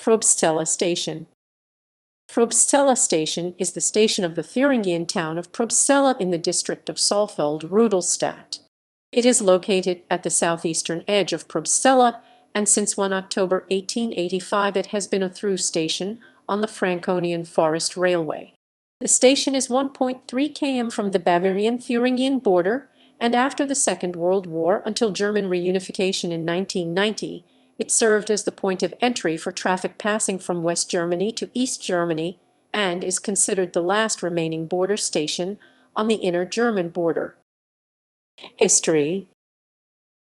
Probstzella Station. Probstzella Station is the station of the Thuringian town of Probstzella in the district of Saalfeld-Rudolstadt. It is located at the southeastern edge of Probstzella, and since 1 October 1885 it has been a through station on the Franconian Forest Railway. The station is 1.3 km from the Bavarian-Thuringian border, and after the Second World War until German reunification in 1990, it served as the point of entry for traffic passing from West Germany to East Germany and is considered the last remaining border station on the inner German border. History.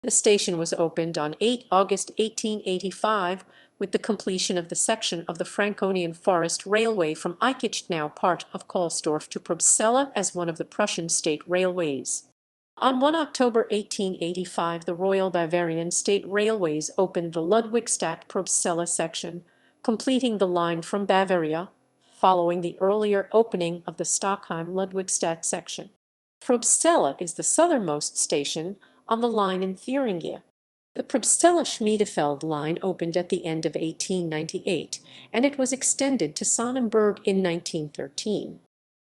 The station was opened on 8 August 1885 with the completion of the section of the Franconian Forest Railway from Eichach, now part of Kohlsdorf, to Probstzella as one of the Prussian state railways. On 1 October 1885, the Royal Bavarian State Railways opened the Ludwigstadt-Probstzella section, completing the line from Bavaria, following the earlier opening of the Stockholm-Ludwigstadt section. Probstzella is the southernmost station on the line in Thuringia. The Probstzella-Schmiedefeld line opened at the end of 1898, and it was extended to Sonnenberg in 1913.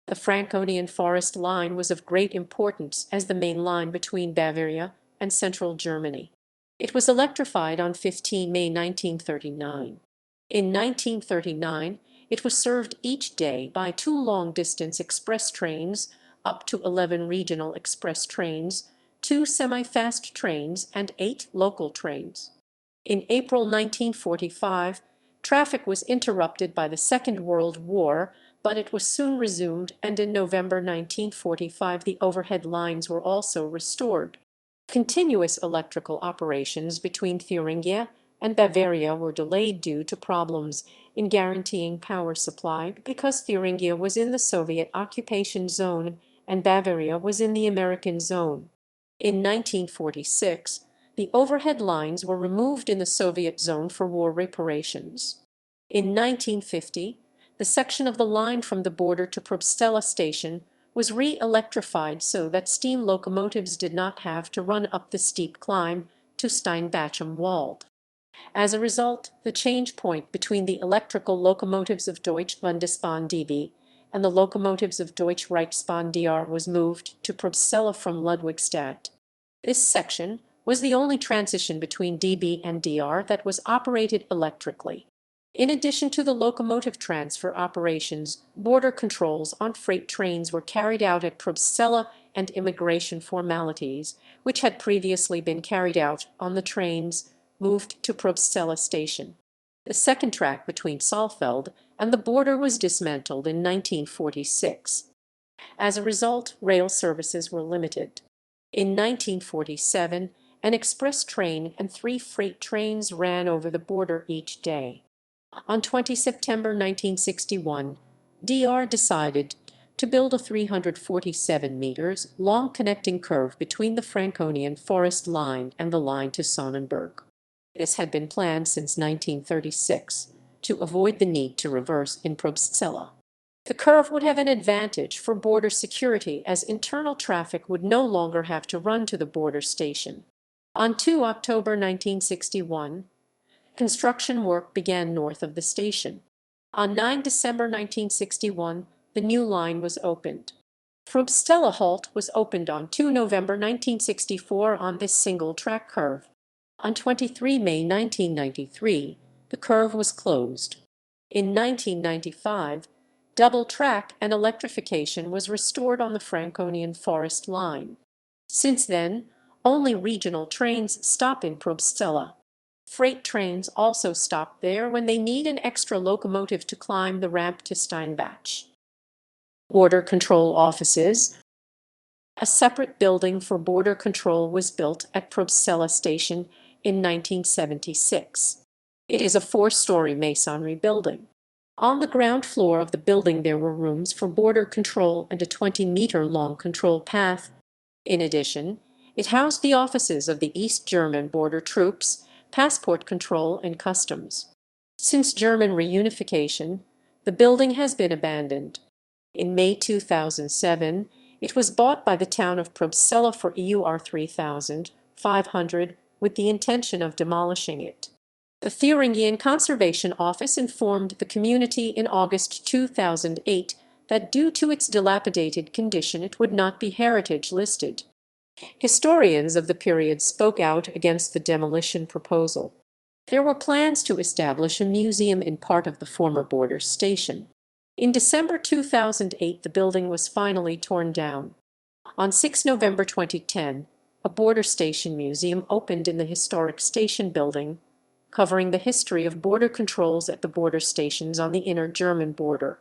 The Franconian Forest line was of great importance as the main line between Bavaria and central Germany. It was electrified on 15 May 1939. In 1939, it was served each day by 2 long-distance express trains, up to 11 regional express trains, 2 semi-fast trains, and 8 local trains. In April 1945, traffic was interrupted by the Second World War, but it was soon resumed, and in November 1945 the overhead lines were also restored. Continuous electrical operations between Thuringia and Bavaria were delayed due to problems in guaranteeing power supply because Thuringia was in the Soviet occupation zone and Bavaria was in the American zone. In 1946, the overhead lines were removed in the Soviet zone for war reparations. In 1950, the section of the line from the border to Probstzella station was re-electrified so that steam locomotives did not have to run up the steep climb to Steinbachem-Wald. As a result, the change point between the electrical locomotives of Deutsche Bundesbahn DB and the locomotives of Deutsche Reichsbahn DR was moved to Probstzella from Ludwigstadt. This section was the only transition between DB and DR that was operated electrically. In addition to the locomotive transfer operations, border controls on freight trains were carried out at Probstzella and immigration formalities, which had previously been carried out on the trains, moved to Probstzella station. The second track between Saalfeld and the border was dismantled in 1946. As a result, rail services were limited. In 1947, an express train and 3 freight trains ran over the border each day. On 20 September 1961, DR decided to build a 347 meters long connecting curve between the Franconian Forest line and the line to Sonnenberg. This had been planned since 1936 to avoid the need to reverse in Probstzella. The curve would have an advantage for border security as internal traffic would no longer have to run to the border station. On 2 October 1961, construction work began north of the station. On 9 December 1961, the new line was opened. Probstzella halt was opened on 2 November 1964 on this single-track curve. On 23 May 1993, the curve was closed. In 1995, double track and electrification was restored on the Franconian Forest line. Since then, only regional trains stop in Probstzella. Freight trains also stop there when they need an extra locomotive to climb the ramp to Steinbach. Border control offices. A separate building for border control was built at Probstzella station in 1976. It is a 4-story masonry building. On the ground floor of the building there were rooms for border control and a 20-meter-long control path. In addition, it housed the offices of the East German border troops, passport control, and customs. Since German reunification, the building has been abandoned. In May 2007, it was bought by the town of Probstzella for EUR 3,500 with the intention of demolishing it. The Thuringian Conservation Office informed the community in August 2008 that due to its dilapidated condition it would not be heritage listed. Historians of the period spoke out against the demolition proposal. There were plans to establish a museum in part of the former border station. In December 2008, the building was finally torn down. On 6 November 2010, a border station museum opened in the historic station building, covering the history of border controls at the border stations on the inner German border.